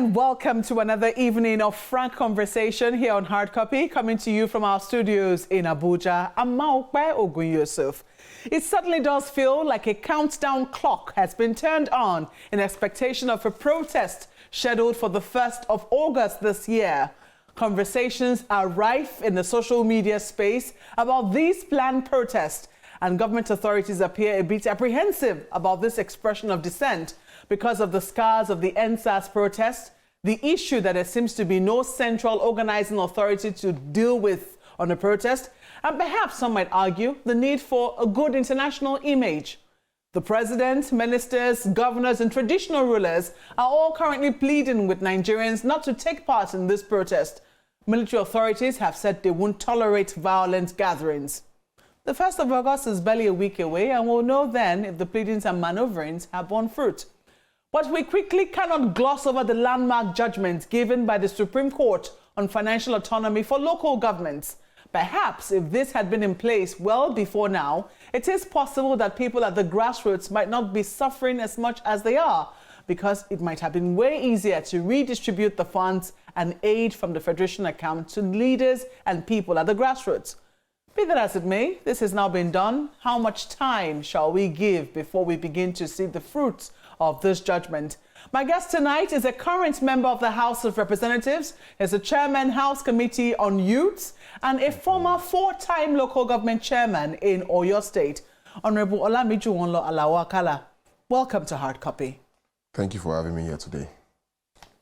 and welcome to another evening of frank conversation here on Hard Copy, coming to you from our studios in Abuja. I'm Maokwe Ogun-Yusuf. It certainly does feel like a countdown clock has been turned on in expectation of a protest scheduled for the 1st of August this year. Conversations are rife in the social media space about these planned protests, and government authorities appear a bit apprehensive about this expression of dissent because of the scars of the NSAS protest, the issue that there seems to be no central organizing authority to deal with on a protest, and perhaps some might argue the need for a good international image. The president, ministers, governors, and traditional rulers are all currently pleading with Nigerians not to take part in this protest. Military authorities have said they won't tolerate violent gatherings. The 1st of August is barely a week away, and we'll know then if the pleadings and maneuverings have borne fruit. But we quickly cannot gloss over the landmark judgment given by the Supreme Court on financial autonomy for local governments. Perhaps if this had been in place well before now, it is possible that people at the grassroots might not be suffering as much as they are, because it might have been way easier to redistribute the funds and aid from the Federation account to leaders and people at the grassroots. Be that as it may, this has now been done. How much time shall we give before we begin to see the fruits of this judgment? My guest tonight is a current member of the House of Representatives, is a chairman House Committee on Youths, and a former 4-time local government chairman in Oyo State, Honorable Olamijuwonlo Alao-Akala. Welcome to Hard Copy. Thank you for having me here today.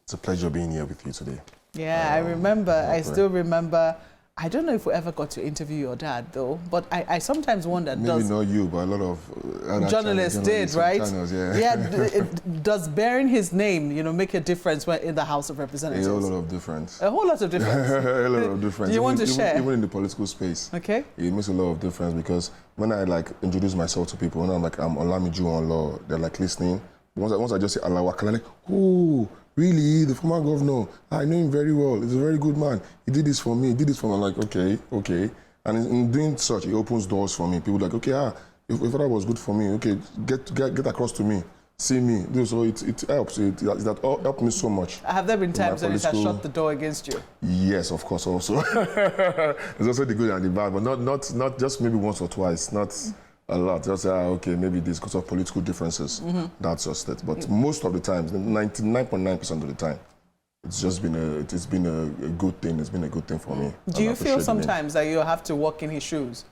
It's a pleasure being here with you today. Yeah, I remember, I still remember. I don't know if we ever got to interview your dad, though, but I sometimes wonder... Maybe not you, but a lot of journalists did, right? Channels, yeah. Yeah, does bearing his name, make a difference when in the House of Representatives? A whole lot of difference. A whole lot of difference? A lot of difference. Do you want to share? Even in the political space. Okay. It makes a lot of difference, because when I introduce myself to people, when I'm Olamijuwonlo, they're listening. Once I just say Alao-Akala, like, oh, really? The former governor? I know him very well. He's a very good man. He did this for me. He did this for me. I'm like, okay. And in doing such, it opens doors for me. People are like, okay, if that was good for me, okay, get across to me. See me. So it helps. That helped me so much. Have there been times when it has shut the door against you? Yes, of course, also. There's also the good and the bad, but not just maybe once or twice, not a lot. Just say, okay, maybe this because of political differences. That's just it. But most of the times, 99.9% of the time, it's been a good thing. It's been a good thing for me. Do you feel sometimes that you have to walk in his shoes?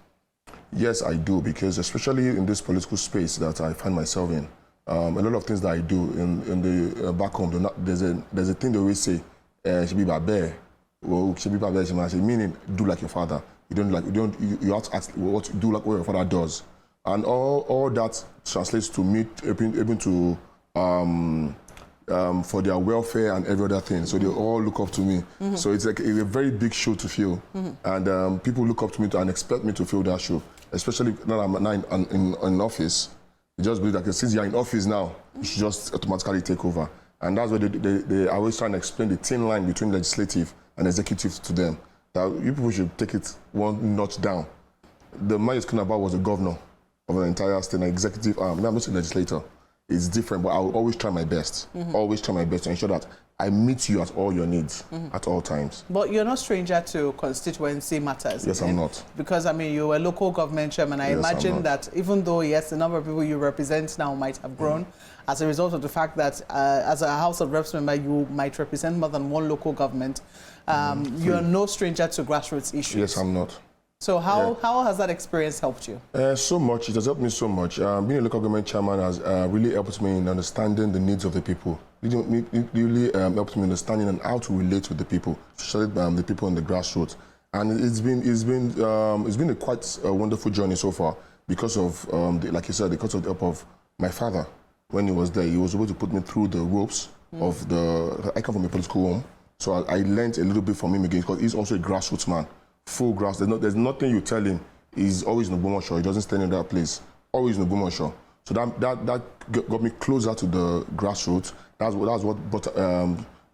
Yes, I do, because especially in this political space that I find myself in, a lot of things that I do in the back home, there's a thing they always say, should be babe, well, should be babe, meaning do like your father. You have to ask what do like what your father does. And all that translates to me able to for their welfare and every other thing. So they all look up to me. So it's like a very big shoe to fill. And people look up to me and expect me to fill that shoe. Especially now I'm in office. They just believe that since you're in office now, you should just automatically take over. And that's why they always try and explain the thin line between legislative and executive to them. That you people should take it one notch down. The man you're talking about was a governor of an entire state, an executive arm. Now I'm not a legislator. It's different, but I will always try my best. Always try my best to ensure that I meet you at all your needs at all times. But you're no stranger to constituency matters. Yes, I'm not. Because, you were a local government chairman. I imagine that even though, yes, the number of people you represent now might have grown as a result of the fact that as a House of Reps member, you might represent more than one local government. You're no stranger to grassroots issues. Yes, I'm not. So how has that experience helped you? So much. It has helped me so much. Being a local government chairman has really helped me in understanding the needs of the people. It really helped me understanding and how to relate with the people, especially the people in the grassroots. And it's been a quite wonderful journey so far because of, like you said, because of the help of my father. When he was there, he was able to put me through the ropes of I come from a political home, so I learned a little bit from him again, because he's also a grassroots man. Full grass. There's nothing you tell him. He's always in Ogbomoso. He doesn't stand in that place. Always in Ogbomoso. So that got me closer to the grassroots. That's what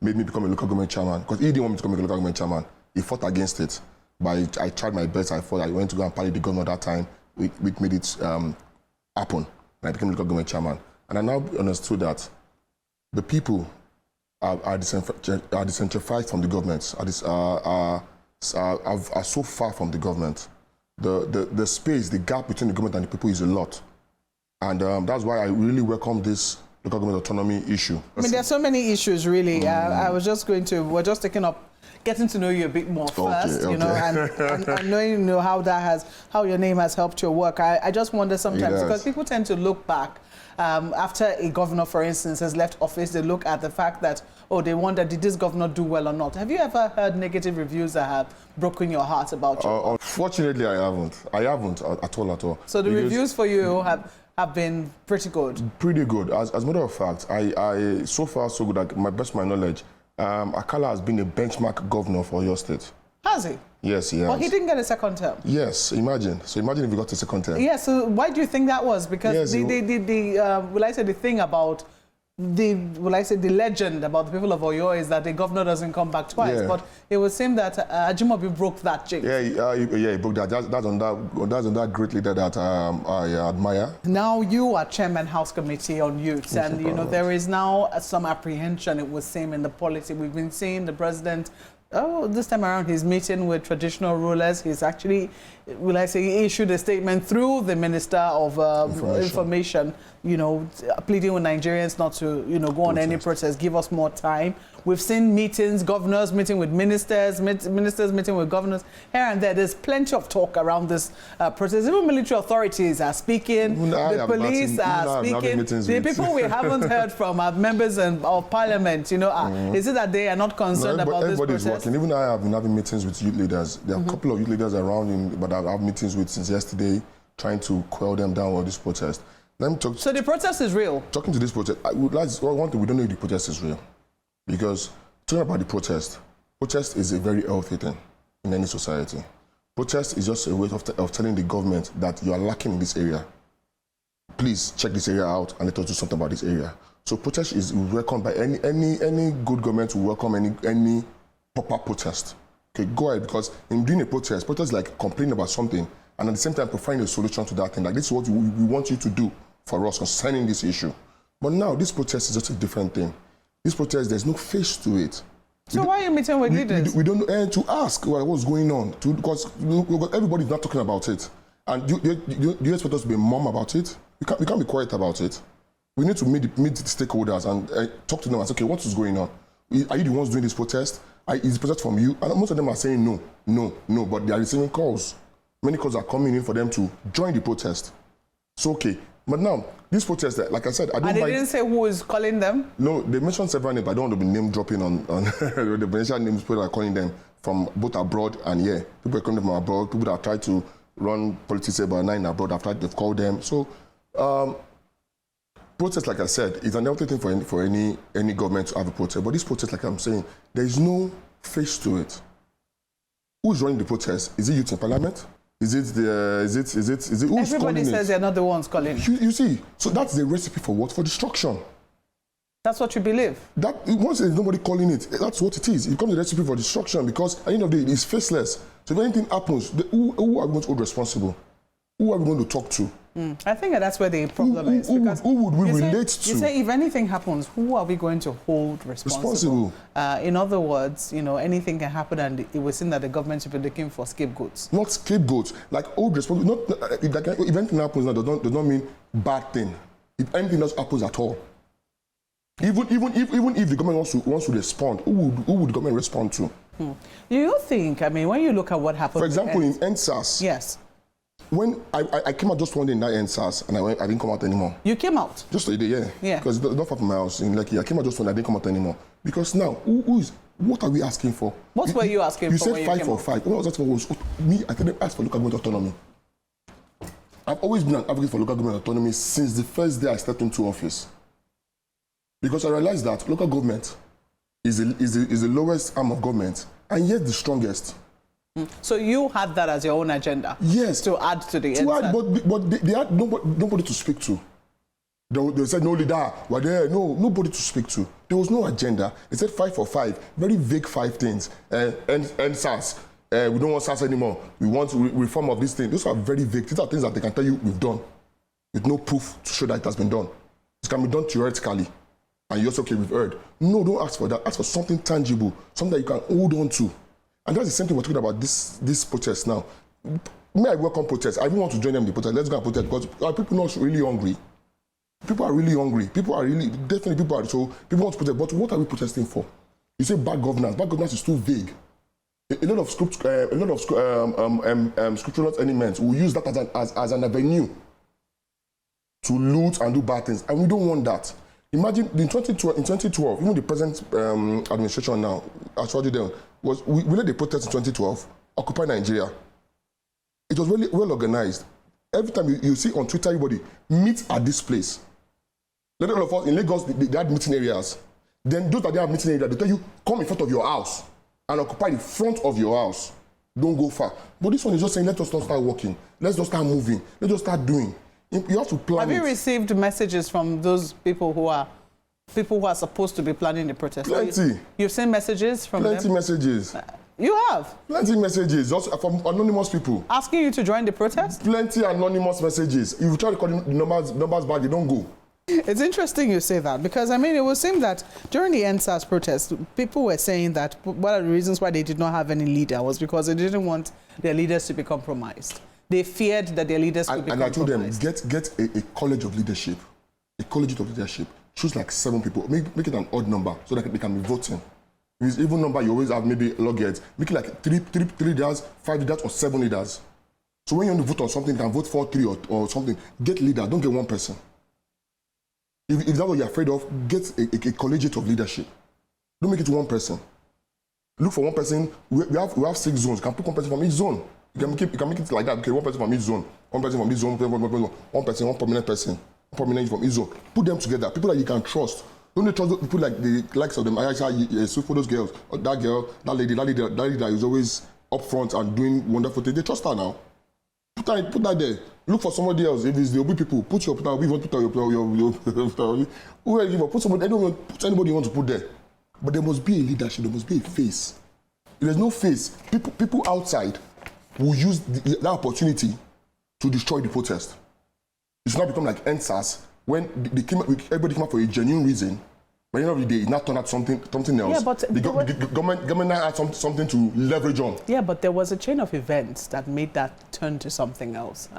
made me become a local government chairman. Because he didn't want me to become a local government chairman. He fought against it. But I tried my best. I went to go and party the governor that time. We made it happen. And I became local government chairman. And I now understood that the people are decentralized from the government, are so far from the government. The space, the gap between the government and the people is a lot. And that's why I really welcome this local government autonomy issue. I mean, there's so many issues, really. We're just getting to know you a bit more first, okay. you know, and knowing, you know, how your name has helped your work. I just wonder sometimes, because people tend to look back after a governor, for instance, has left office, they look at the fact that, oh, they wonder, did this governor do well or not? Have you ever heard negative reviews that have broken your heart about you? Unfortunately, I haven't. I haven't at all. So the reviews for you have been pretty good? Pretty good. As a matter of fact, I so far so good. Like, best of my knowledge, Akala has been a benchmark governor for your state. Has he? Yes, he has. But he didn't get a second term. Yes, imagine. So imagine if he got a second term. Yeah, so why do you think that was? Because the thing about the legend about the people of Oyo is that the governor doesn't come back twice. Yeah. But it would seem that Ajimobi broke that jinx. Yeah, he broke that. That's on that great leader that I admire. Now you are chairman House Committee on Youth, and you know there is now some apprehension, it would seem, in the policy. We've been seeing the president. This time around, he's meeting with traditional rulers. He's actually, he issued a statement through the Minister of Information, you know, pleading with Nigerians not to, you know, go on any protest, give us more time. We've seen meetings, governors meeting with ministers, ministers meeting with governors. Here and there, there's plenty of talk around this protest. Even military authorities are speaking, the police are speaking. The people we haven't heard from are members of parliament, you know. Is it that they are not concerned about this protest? Working. Even I have been having meetings with youth leaders. There are a couple of youth leaders around, but I've had meetings with since yesterday, trying to quell them down on this protest. Let me talk. So the protest is real? Talking to this protest, one thing, we don't know if the protest is real. Because talking about the protest is a very healthy thing in any society. Protest is just a way of telling the government that you are lacking in this area. Please check this area out and let us do something about this area. So protest is welcomed by any good government will welcome any proper protest. Okay, go ahead, because in doing a protest is like complaining about something and at the same time providing a solution to that thing. Like, this is what we want you to do for us concerning this issue. But now this protest is just a different thing. This protest, there's no face to it. So why are you meeting with leaders? We don't know, to ask what's going on, because everybody's not talking about it. And do you expect us to be mum about it? We can't be quiet about it. We need to meet the stakeholders and talk to them and say, okay, what is going on? Are you the ones doing this protest? Is the protest from you? And most of them are saying no, but they are receiving calls. Many calls are coming in for them to join the protest. So, okay. But now, this protest, like I said, I don't. And they didn't say who is calling them? No, they mentioned several names, but I don't want to be name dropping on the potential names people are calling them from both abroad and here. People are calling them from abroad, people that have tried to run politics about 9 abroad, they've called them. So, protest, like I said, is an healthy thing for any government to have a protest. But this protest, like I'm saying, there is no face to it. Who's running the protest? Is it youth in parliament? Is it who's Everybody says they're not the ones calling. You see, so that's the recipe for what? For destruction. That's what you believe? That once there's nobody calling it, that's what it is. It becomes a recipe for destruction, because at the end of the day, it's faceless. So if anything happens, who are we going to hold responsible? Who are we going to talk to? I think that's where the problem is. Who would we relate to? You say if anything happens, who are we going to hold responsible? In other words, you know, anything can happen, and it was seen that the government should be looking for scapegoats. Not scapegoats, like hold responsible. If anything happens now, does not mean bad thing. If anything else happens at all, even if the government wants to respond, who would the government respond to? Do you think? I mean, when you look at what happened, for example, in NSAS, yes. When I came out just one day in that NSAS, and I didn't come out anymore. You came out? Just a day, yeah. Yeah. Because it's not far from my house in Lekki. I came out just one day, I didn't come out anymore. Because now, what are we asking for? What were you asking for? You said 5 for 5. What I was asking for was me, I didn't ask for local government autonomy. I've always been an advocate for local government autonomy since the first day I stepped into office. Because I realized that local government is the lowest arm of government, and yet the strongest. So you had that as your own agenda? Yes. To add to the but they had nobody to speak to. They said no leader, were there? No, nobody to speak to. There was no agenda. They said 5 for 5, very vague 5 things. And SARS, we don't want SARS anymore. We want reform of this thing. Those are very vague. These are things that they can tell you we've done, with no proof to show that it has been done. It can be done theoretically. and you're okay, we've heard. No, don't ask for that. Ask for something tangible, something that you can hold on to. And that's the same thing we're talking about this protest now. May I welcome protests? I even want to join them in the protest. Let's go and protest because are people not really hungry? People are really hungry. People are so people want to protest. But what are we protesting for? You say bad governance. Bad governance is too vague. A lot of scriptural elements will use that as an avenue to loot and do bad things, and we don't want that. Imagine in 2012, even the present administration now, I told you then, we led the protest in 2012, Occupy Nigeria. It was really well organized. Every time you see on Twitter, everybody meet at this place. Let all of us in Lagos, they had meeting areas. Then those that they have meeting areas, they tell you, come in front of your house and occupy the front of your house. Don't go far. But this one is just saying, let us not start working. Let's just start moving. Let's just start doing. You have to plan. Have you received messages from those people who are supposed to be planning the protest? Plenty. You've seen messages from them? Plenty messages. You have? Plenty messages, also from anonymous people. Asking you to join the protest? Plenty anonymous messages. If you try to call the numbers back, they don't go. It's interesting you say that because, I mean, it would seem that during the NSAS protest, people were saying that one of the reasons why they did not have any leader was because they didn't want their leaders to be compromised. They feared that their leaders could be compromised. And I told them, get a college of leadership. A college of leadership. Choose like 7 people. Make it an odd number so that they can be voting. If it's even number, you always have maybe logheads. Make it like 3 leaders, 5 leaders, or 7 leaders. So when you want to vote on something, you can vote for 3 or something. Get leader. Don't get one person. If that's what you're afraid of, get a collegiate of leadership. Don't make it one person. Look for one person. We have 6 zones. You can pick one person from each zone. You can make it like that. Okay, one person from each zone. One person from each zone. One person, one prominent person. One prominent from each zone. Put them together. People that you can trust. Don't trust people like the likes of them. I see for those girls. That girl, that lady that is always up front and doing wonderful things. They trust her now. Put that there. Look for somebody else. If it's the Obi people, put your Obi. Put somebody. Put anybody you want to put there. But there must be a leadership. There must be a face. If there's no face, people outside will use that opportunity to destroy the protest. It should not become like NSAS when everybody came up for a genuine reason. But at the end of the day, it not turned out something else. Yeah, but the government now had something to leverage on. Yeah, but there was a chain of events that made that turn to something else.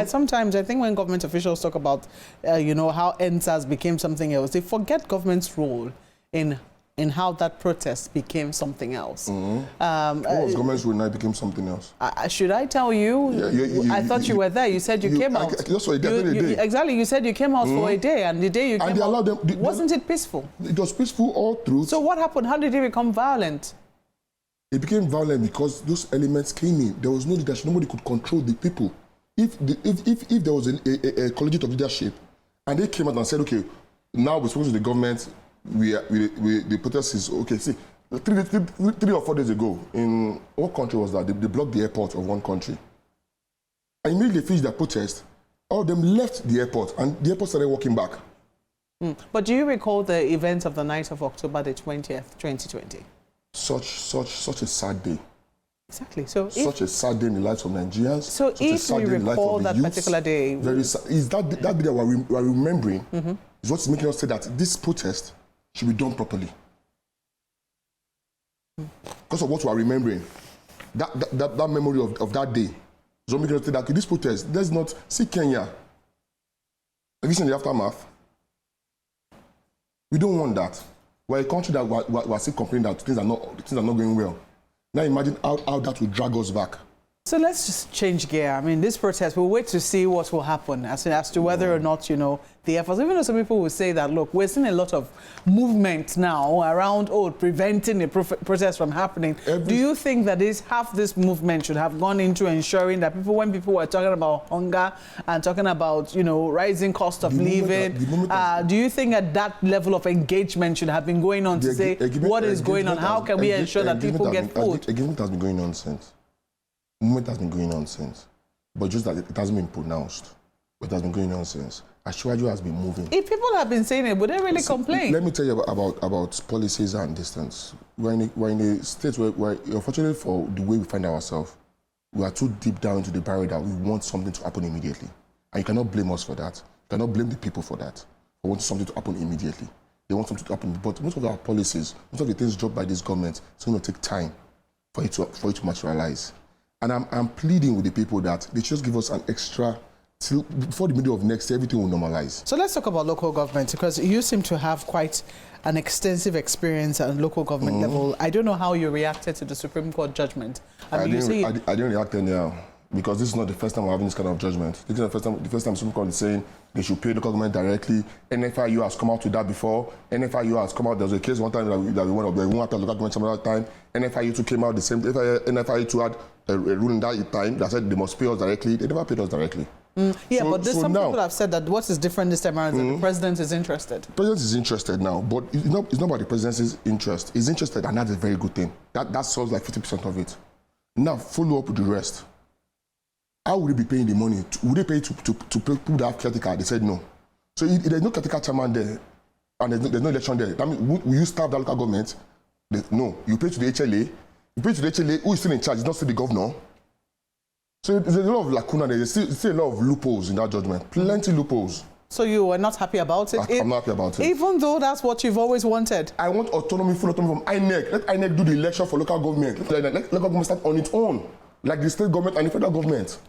Sometimes I think when government officials talk about, how NSAS became something else, they forget government's role in how that protest became something else. What was government's role now became something else? Should I tell you? I thought you were there. You said you came out. That's what they did. Exactly. You said you came out for a day, and the day you came out, wasn't it peaceful? It was peaceful all through. So what happened? How did it become violent? It became violent because those elements came in. There was no leadership. Nobody could control the people. If there was a collegiate of leadership, and they came out and said, okay, now we're supposed to the government. The protest is okay. See, 3 or 4 days ago, in what country was that? They blocked the airport of one country. And immediately they finished their protest. All of them left the airport, and the airport started walking back. But do you recall the events of the night of October the 20th, 2020? Such a sad day. Exactly. Such a sad day in the lives of Nigerians. So if we recall that particular day, very sad. Is that day that we're remembering? Is what's making us say that this protest should be done properly. Because of what we are remembering, that memory of that day is what making us say that this protest, let's not see Kenya. Have you seen the aftermath? We don't want that. We're a country that we're still complaining that things are not going well. Now imagine how that will drag us back. So let's just change gear. I mean, this protest, we'll wait to see what will happen as to whether or not, the efforts. Even though some people will say that, look, we're seeing a lot of movement now around, preventing the protest from happening. Do you think that half this movement should have gone into ensuring that when people were talking about hunger and talking about, rising cost of living, do you think that level of engagement should have been going on to say what is going on? How can we ensure that people get food? Engagement has been going on since. Movement has been going on since, but just that it hasn't been pronounced. But it has been going on since. Ashwaju has been moving. If people have been saying it, would they really complain? Let me tell you about policies and distance. We're in a state where, unfortunately for the way we find ourselves, we are too deep down into the barrier that we want something to happen immediately. And you cannot blame us for that. You cannot blame the people for that, for wanting something to happen immediately. they want something to happen. But most of our policies, most of the things dropped by this government, it's going to take time for it to materialize. And I'm pleading with the people that they just give us an extra till before the middle of next year, everything will normalize. So let's talk about local government, because you seem to have quite an extensive experience at local government level. I don't know how you reacted to the Supreme Court judgment. I didn't react anyhow, because this is not the first time we're having this kind of judgment. This is the first time Supreme Court is saying they should pay local government directly. NFIU has come out with that before. NFIU has come out. There was a case one time that we went up there. We went after local government some other time. NFIU 2 came out the same. NFIU 2 had a ruling that time that said they must pay us directly. They never paid us directly. Yeah, but there's some people have said that what is different this time around is that the president is interested. The president is interested now, but it's not about the president's interest. He's interested, and that's a very good thing. That solves like 50% of it. Now, follow up with the rest. How would they be paying the money? Would they pay to people that have caretaker? They said no. So if there's no caretaker chairman there, and there's no election there, that means will you staff that local government? No. You pay to the HLA. You pay to the HLA, who is still in charge? It's not still the governor. So there's a lot of lacuna there. There's still a lot of loopholes in that judgment. Plenty loopholes. So you are not happy about it? I'm not happy about it. Even though that's what you've always wanted? I want autonomy, full autonomy from INEC. Let INEC do the election for local government. Let local government start on its own, like the state government and the federal government.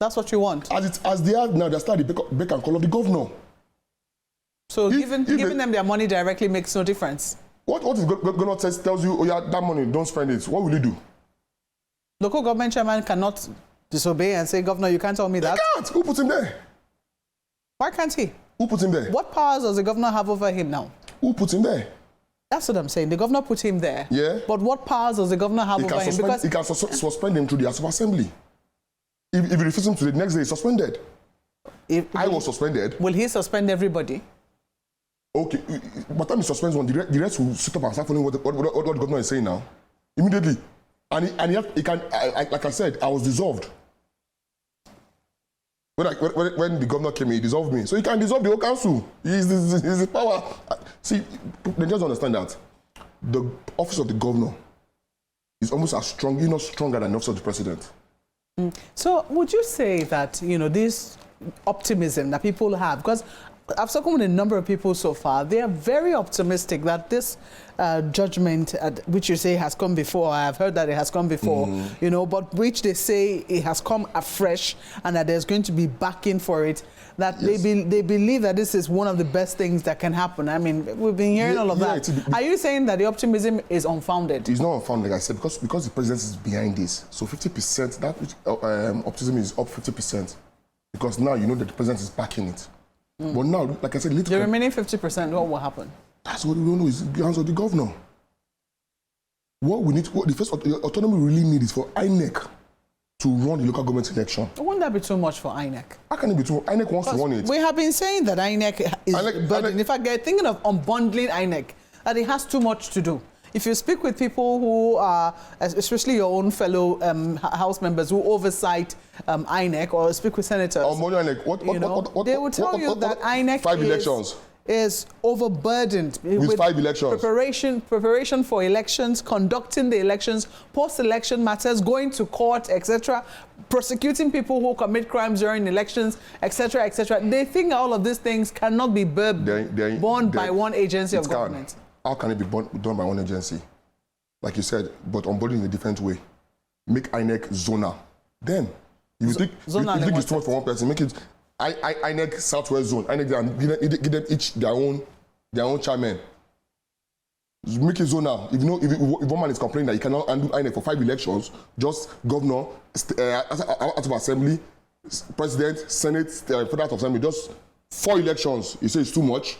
That's what you want? As they are now, they start the beck and call of the governor. So giving them their money directly makes no difference? What if governor tells you, oh yeah, that money, don't spend it? What will you do? Local government chairman cannot disobey and say, Governor, you can't tell me that. He can't. Who put him there? Why can't he? Who put him there? What powers does the governor have over him now? Who put him there? That's what I'm saying. The governor put him there. Yeah. But what powers does the governor have over him? Because he can suspend him through the House of Assembly. If he refuses him to the next day, he's suspended. I was suspended. Will he suspend everybody? Okay. By the time he suspends one, the rest will sit up and start following what the governor is saying now. Immediately. And he can, like I said, I was dissolved. When the governor came in, he dissolved me. So he can dissolve the whole council. He's the power. See, they just understand that the office of the governor is almost as strong, if not stronger than the office of the president. So would you say that, this optimism that people have, because I've spoken with a number of people so far, they are very optimistic that this judgment, which you say has come before, I have heard that it has come before, but which they say it has come afresh and that there's going to be backing for it, that yes. they believe that this is one of the best things that can happen. I mean, we've been hearing all of that. Are you saying that the optimism is unfounded? It's not unfounded, like I said, because the president is behind this. So 50%, that optimism is up 50%. Because now you know that the president is backing it. But now, like I said, the remaining 50%, what will happen? That's what we don't know, is the hands of the governor. What we need, the first autonomy we really need is for INEC to run the local government election. Won't that be too much for INEC? How can it be too much? INEC wants to run it. We have been saying that INEC is burdened. In fact, they're thinking of unbundling INEC, that it has too much to do. If you speak with people who are, especially your own fellow House members who oversight INEC, or speak with senators, INEC, they will tell you that INEC is overburdened with 5 elections. Preparation for elections, conducting the elections, post-election matters, going to court, etc., prosecuting people who commit crimes during elections, etc., etc. They think all of these things cannot be borne by one agency of government. How can it be done by one agency? Like you said, but onboarding in a different way. Make INEC zonal. Then, if you think it's too much for one person, make it INEC Southwest Zone. INEC, give them each their own chairman. Make it zonal. If one man is complaining that he cannot undo INEC for 5 elections, just governor, out of assembly, president, senate, federal assembly, just 4 elections. You say it's too much.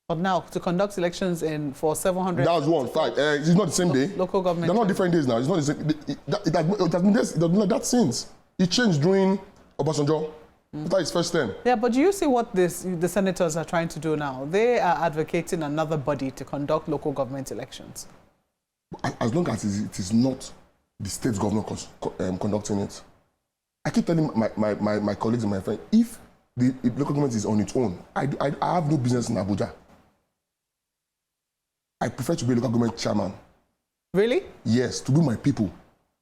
But now, to conduct elections for 700... That was 1, 5. It's not the same day. Local government. They're not different days now. It's not the same. It has been like that since. It changed during Obasanjo. That is first term. Yeah, but do you see what the senators are trying to do now? They are advocating another body to conduct local government elections. As long as it is not the state governor conducting it. I keep telling my colleagues and my friends, if the local government is on its own, I have no business in Abuja. I prefer to be a local government chairman. Really? Yes, to be my people,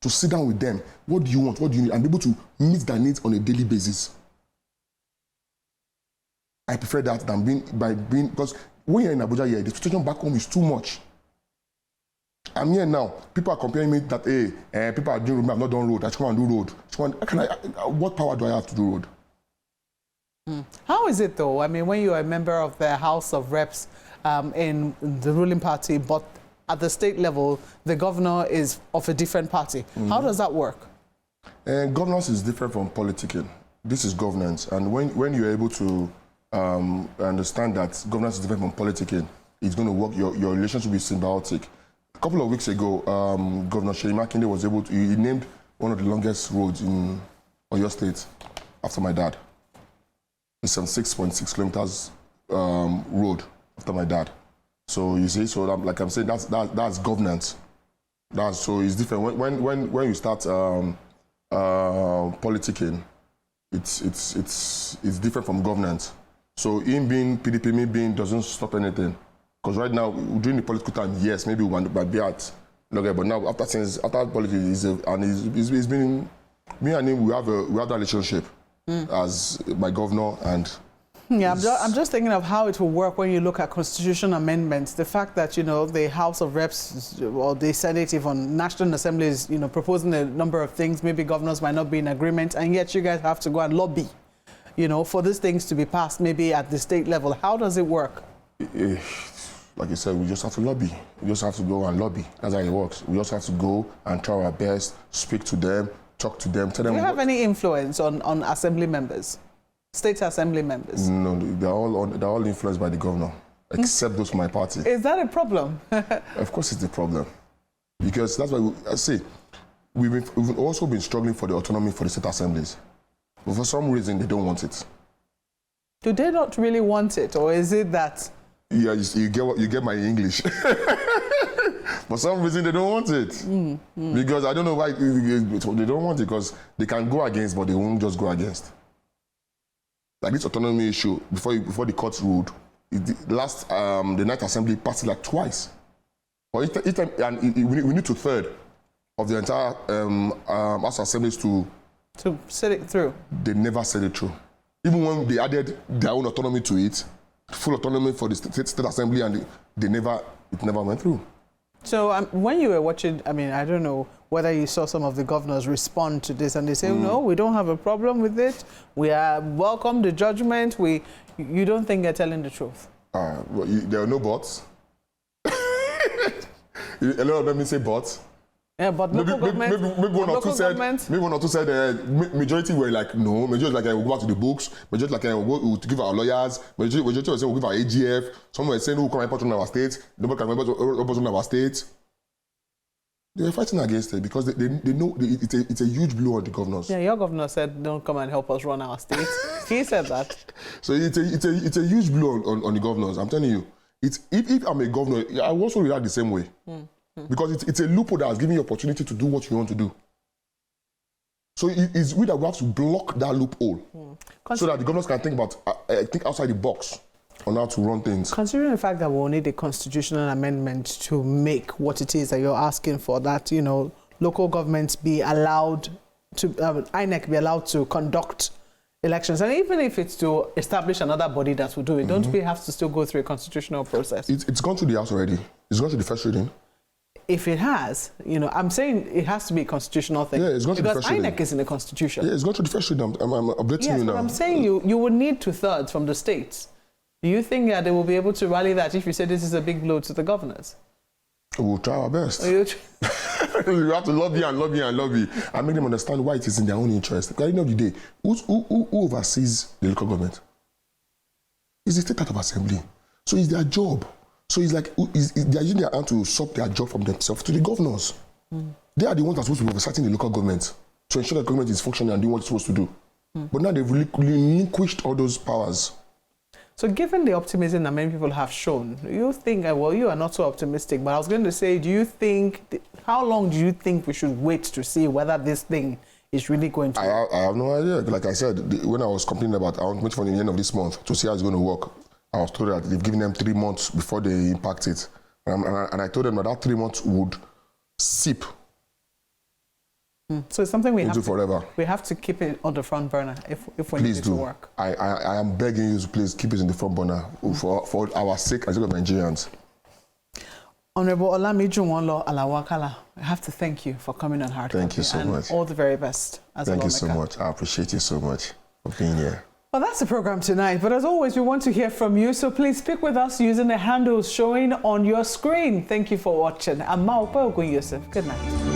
to sit down with them. What do you want? What do you need? And be able to meet their needs on a daily basis. I prefer that than being because when you're in Abuja here, the situation back home is too much. I'm here now. People are comparing me that people are doing road. I've not done road. I just want to do road. What power do I have to do road? How is it though? I mean, when you are a member of the House of Reps in the ruling party, but at the state level, the governor is of a different party. How does that work? Governance is different from politicking. This is governance, and when you're able to understand that governance is different from politicking, it's going to work. Your relationship will be symbiotic. A couple of weeks ago, Governor Seyi Makinde was able to. He named one of the longest roads in Oyo State after my dad. It's 6.6 kilometers road after my dad. So you see, so like I'm saying, that's governance. So it's different when you start politicking. It's different from governance. So him being PDP, me being doesn't stop anything. Because right now, during the political time, yes, maybe we might be at okay, but now after politics, it's been me and him. We have that relationship as my governor and. Yeah, I'm just thinking of how it will work when you look at constitution amendments. The fact that, the House of Reps or the Senate, even National Assembly is, proposing a number of things, maybe governors might not be in agreement, and yet you guys have to go and lobby, for these things to be passed, maybe at the state level. How does it work? Like you said, we just have to lobby. We just have to go and lobby. That's how it works. We just have to go and try our best, speak to them, talk to them, tell them. Do you have any influence on assembly members? State assembly members? No, they're all influenced by the governor, except those from my party. Is that a problem? Of course it's a problem. Because that's why I say, we've also been struggling for the autonomy for the state assemblies. But for some reason, they don't want it. Do they not really want it? Or is it that... Yeah, you get my English. For some reason, they don't want it. Because I don't know why they don't want it, because they can go against, but they won't just go against. Like this autonomy issue, before the court ruled, the Ninth Assembly passed it like twice. But each time, and we need 2/3 of the entire House Assemblies to sit it through. They never said it through. Even when they added their own autonomy to it, full autonomy for the state assembly, and it never went through. So when you were watching, I mean, I don't know whether you saw some of the governors respond to this, and they say, no, we don't have a problem with it. We welcome the judgment. You don't think they're telling the truth? Well, there are no buts. A lot of them say buts. Yeah, but maybe one or two said majority were like no, majority like we'll go back to the books, majority like we'll give our lawyers, majority was saying we'll give our AGF, some were saying who can report on our state, nobody can report on our state. They were fighting against it because they know it's a huge blow on the governors. Yeah, your governor said don't come and help us run our state. He said that. So it's a huge blow on the governors. I'm telling you, if I'm a governor, I also react the same way. Because it's a loophole that has given you opportunity to do what you want to do. So it's we that we have to block that loophole so that the governors can think outside the box on how to run things. Considering the fact that we'll need a constitutional amendment to make what it is that you're asking for, that, local governments be allowed to, INEC be allowed to conduct elections, and even if it's to establish another body that will do it, don't we have to still go through a constitutional process? It's gone through the House already. It's gone through the first reading. If it has, I'm saying it has to be a constitutional thing. Yeah, it's going to the first reading. Because INEC is in the constitution. Yeah, it's going to the first reading. I'm updating you now. But I'm saying you would need 2/3 from the states. Do you think that they will be able to rally that if you say this is a big blow to the governors? We'll try our best. You have to lobby and lobby and lobby and make them understand why it is in their own interest. Because at the end of the day, who oversees the local government? It's the state House of Assembly. So it's their job. So it's like they're using their hand to sub their job from themselves to the governors. They are the ones that are supposed to be oversighting the local government to ensure that the government is functioning and doing what it's supposed to do. But now they've relinquished all those powers. So given the optimism that many people have shown, you think, well, you are not so optimistic, but I was going to say, how long do you think we should wait to see whether this thing is really going to work? I have no idea. Like I said, when I was complaining about, I want to wait for the end of this month to see how it's going to work. I was told that they've given them 3 months before they impact it. And I told them that 3 months would sip So it's something we have forever. We have to keep it on the front burner if we Please need it do. to work. I am begging you to please keep it in the front burner for our sake as well as Nigerians. Honorable Olamijuwonlo, Alao-Akala, I have to thank you for coming on Hard Thank you so and much. all the very best as a Thank you lawmaker. so much. I appreciate you so much for being here. Well, that's the program tonight. But as always, we want to hear from you. So please speak with us using the handles showing on your screen. Thank you for watching. I'm Alao-Akala. Good night.